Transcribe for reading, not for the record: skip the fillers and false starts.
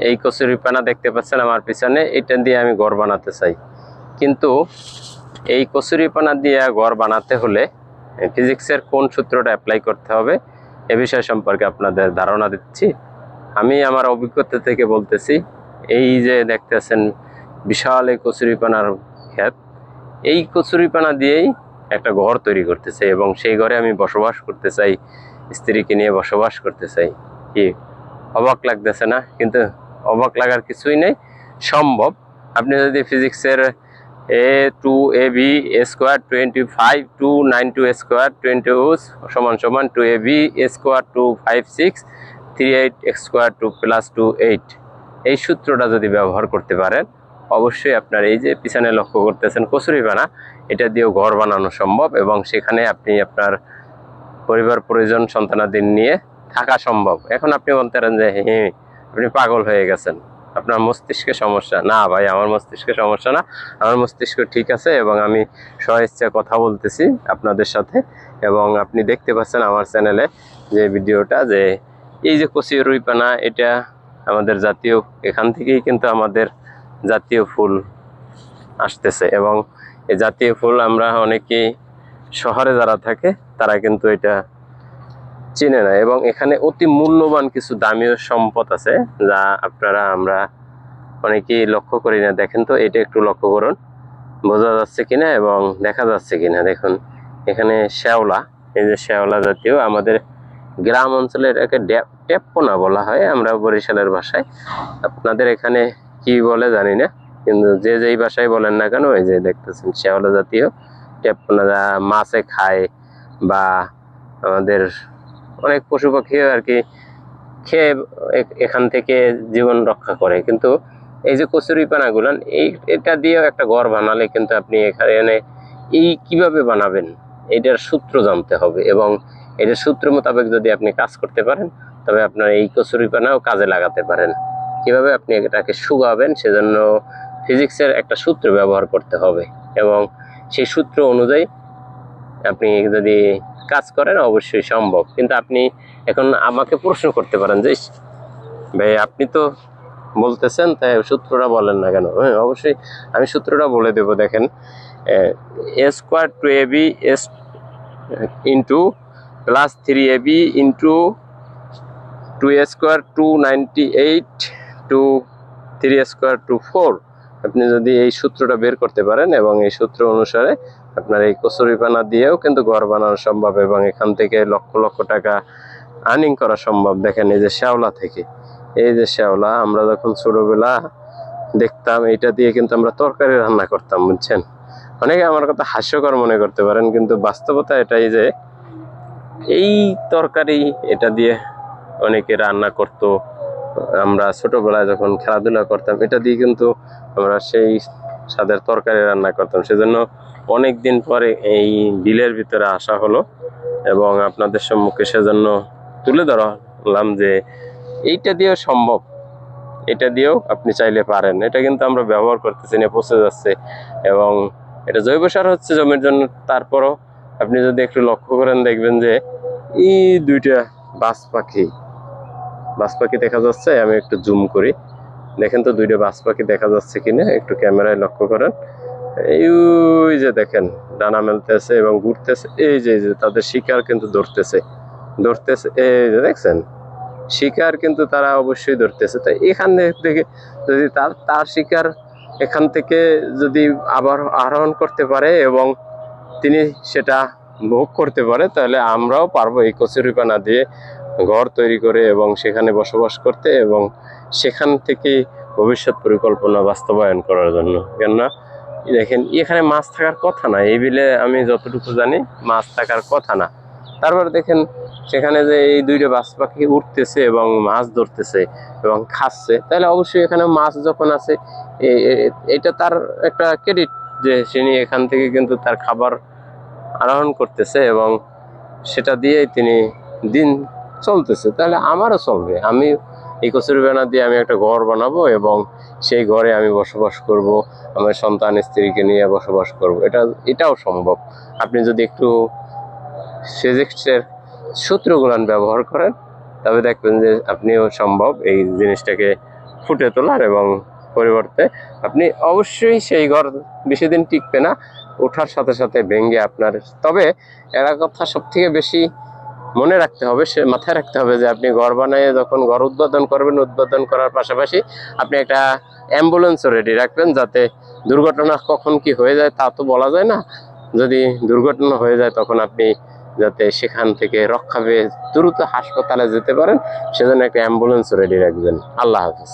এই কচুরিপানা দেখতে পাচ্ছেন আমার পিছনে, এটা দিয়ে আমি ঘর বানাতে চাই। কিন্তু এই কচুরিপানা দিয়ে ঘর বানাতে হলে ফিজিক্সের কোন সূত্রটা অ্যাপ্লাই করতে হবে এ বিষয় সম্পর্কে আপনাদের ধারণা দিচ্ছি। আমি আমার অভিজ্ঞতা থেকে বলতেছি। এই যে দেখতেছেন বিশাল এই কচুরিপানার ক্ষেত, এই কচুরিপানা দিয়েই একটা ঘর তৈরি করতেছে এবং সেই ঘরে আমি বসবাস করতে চাই, স্ত্রীকে নিয়ে বসবাস করতে চাই। কি অবাক লাগতেছে না? কিন্তু অবাক লাগার কিছুই নেই, সম্ভব। আপনি যদি ফিজিক্সের a2ab স্কোয়ার 25 292 স্কোয়ার 20 সমান সমান 2ab স্কোয়ার 256 38 স্কোয়ার 2 প্লাস 28 এই সূত্রটা যদি ব্যবহার করতে পারেন, অবশ্যই আপনার এই যে পিছনে লক্ষ্য করতেছেন কচুরিপানা, এটা দিয়েও ঘর বানানো সম্ভব এবং সেখানে আপনি আপনার পরিবার পরিজন সন্তানাদি নিয়ে থাকা সম্ভব। এখন আপনি বলতে পারেন যে হ্যাঁ আপনি পাগল হয়ে গেছেন, আপনার মস্তিষ্কে সমস্যা। না ভাই, আমার মস্তিষ্কে সমস্যা না, আমার মস্তিষ্ক ঠিক আছে এবং আমি স্বেচ্ছায় কথা বলতেছি আপনাদের সাথে। এবং আপনি দেখতে পাচ্ছেন আমার চ্যানেলে যে ভিডিওটা, যে এই যে কচুরিপানা, এটা আমাদের জাতীয়, এখান থেকেই কিন্তু আমাদের জাতীয় ফুল আসতেছে এবং এই জাতীয় ফুল আমরা অনেকেই শহরে যারা থাকে তারা কিন্তু এটা চিনে না। এবং এখানে অতি মূল্যবান কিছু দামীয় সম্পদ আছে যা আমরা অনেকেই লক্ষ্য করি না। দেখেন তো, এটা একটু লক্ষ্য করুন, বোঝা যাচ্ছে কিনা এবং দেখা যাচ্ছে কিনা। দেখুন এখানে শ্যাওলা, এই যে শ্যাওলা জাতীয়, আমাদের গ্রাম অঞ্চলে এটাকে ট্যাপপোনা বলা হয় আমরা বরিশালের ভাষায়। আপনাদের এখানে কি বলে জানি না, কিন্তু যে যেই ভাষায় বলেন না কেন, এই যে দেখতেছেন শ্যাওলা জাতীয় ট্যাপপোনা, যা মাছে খায় বা আমাদের অনেক পশু পাখি আর কি খেয়ে এখান থেকে জীবন রক্ষা করে। কিন্তু এই যে কচুরিপানাগুলো, এটা দিয়েও একটা ঘর বানালে কিন্তু আপনি এখানে এই কিভাবে বানাবেন এটার সূত্র জানতে হবে এবং এটার সূত্র মোতাবেক যদি আপনি কাজ করতে পারেন, তবে আপনার এই কচুরিপানাও কাজে লাগাতে পারেন। কিভাবে আপনি এটাকে শুকাবেন, সেজন্য ফিজিক্সের একটা সূত্র ব্যবহার করতে হবে এবং সেই সূত্র অনুযায়ী আপনি যদি কাজ করেন অবশ্যই সম্ভব। কিন্তু আপনি এখন আমাকে প্রশ্ন করতে পারেন যে ভাই আপনি তো বলতেছেন, তাই সূত্রটা বলেন না কেন? হ্যাঁ, অবশ্যই আমি সূত্রটা বলে দেব। দেখেন, এ স্কোয়ার 2ab এস into plus 3ab into 2 square 298 to 3 square 4। আপনি যদি এই সূত্রটা বের করতে পারেন এবং এই সূত্র অনুসারে আপনার এই কচুরিপানা দিয়েও কিন্তু ঘর বানানো সম্ভব এবং এখান থেকে লক্ষ লক্ষ টাকা আর্নিং করা সম্ভব। দেখেন এই যে শ্যাওলা থেকে, এই যে শ্যাওলা আমরা যখন ছোটবেলা দেখতাম, এটা দিয়ে কিন্তু আমরা তরকারি রান্না করতাম, বুঝছেন? অনেকে আমার কথা হাস্যকর মনে করতে পারেন, কিন্তু বাস্তবতা এটাই যে এই তরকারি এটা দিয়ে অনেকে রান্না করতো। আমরা ছোটবেলায় যখন খেলাধুলা করতাম, এটা দিয়ে কিন্তু আমরা সেই স্বাদের তরকারি রান্না করতাম। সেজন্য অনেক দিন পরে এই বিলের ভিতরে আসা হলো এবং আপনাদের সম্মুখে সেজন্য তুলে ধরলাম যে এইটা দিয়েও সম্ভব, এটা দিয়েও আপনি চাইলে পারেন। এটা কিন্তু আমরা ব্যবহার করতেছি না, পচে যাচ্ছে এবং এটা জৈব সার হচ্ছে জমির জন্য। তারপরও আপনি যদি একটু লক্ষ্য করেন, দেখবেন যে এই দুইটা বাজ পাখি দেখা যাচ্ছে। আমি একটু জুম করি, দেখেন তো দুইটা বাজ পাখি দেখা যাচ্ছে কিনা, একটু ক্যামেরায় লক্ষ্য করেন। এই যে দেখেন ডানা মেলতেছে এবং ঘুরতেছে, এই যে তাদের শিকার কিন্তু ধরতেছে, এই যে দেখছেন শিকার কিন্তু তারা অবশ্যই ধরতেছে। তাই এখান থেকে যদি তার শিকার এখান থেকে যদি আবার আরোহণ করতে পারে এবং তিনি সেটা ভোগ করতে পারে, তাহলে আমরাও পারবো এই কচুরিপানা দিয়ে ঘর তৈরি করে এবং সেখানে বসবাস করতে এবং সেখান থেকে ভবিষ্যৎ পরিকল্পনা বাস্তবায়ন করার জন্য। কেননা দেখেন এখানে মাছ থাকার কথা না, এই বিলে আমি যতটুকু জানি মাছ থাকার কথা না। তারপর দেখেন সেখানে যে এই দুইটা বাজ পাখি উঠতেছে এবং মাছ ধরতেছে এবং খাচ্ছে, তাহলে অবশ্যই এখানে মাছ যখন আছে এটা তার একটা ক্রেডিট যে তিনি এখান থেকে কিন্তু তার খাবার আরোহণ করতেছে এবং সেটা দিয়েই তিনি দিন চলতেছে। তাহলে আমারও চলবে, আমি এই কচুরিপানা দিয়ে আমি একটা ঘর বানাবো এবং সেই ঘরে আমি বসবাস করব, আমার সন্তান স্ত্রীকে নিয়ে বসবাস করব। এটাও সম্ভব আপনি যদি একটু ফিজিক্সের সূত্রগুলো ব্যবহার করেন, তবে দেখবেন যে আপনিও সম্ভব এই জিনিসটাকে ফুটে তোলার, এবং পরিবর্তে আপনি অবশ্যই সেই ঘর বেশি দিন টিকবে না, ওঠার সাথে সাথে ভেঙে আপনার। তবে একটা কথা সব থেকে বেশি মনে রাখতে হবে, সে মাথায় রাখতে হবে যে আপনি ঘর বানিয়ে যখন ঘর উদ্বোধন করবেন, উদ্বোধন করার পাশাপাশি আপনি একটা অ্যাম্বুলেন্সও রেডি রাখবেন, যাতে দুর্ঘটনা কখন কি হয়ে যায় তা তো বলা যায় না। যদি দুর্ঘটনা হয়ে যায় তখন আপনি যাতে সেখান থেকে রক্ষা পেয়ে দ্রুত হাসপাতালে যেতে পারেন, সেজন্য একটা অ্যাম্বুলেন্স রেডি রাখবেন। আল্লাহ হাফিজ।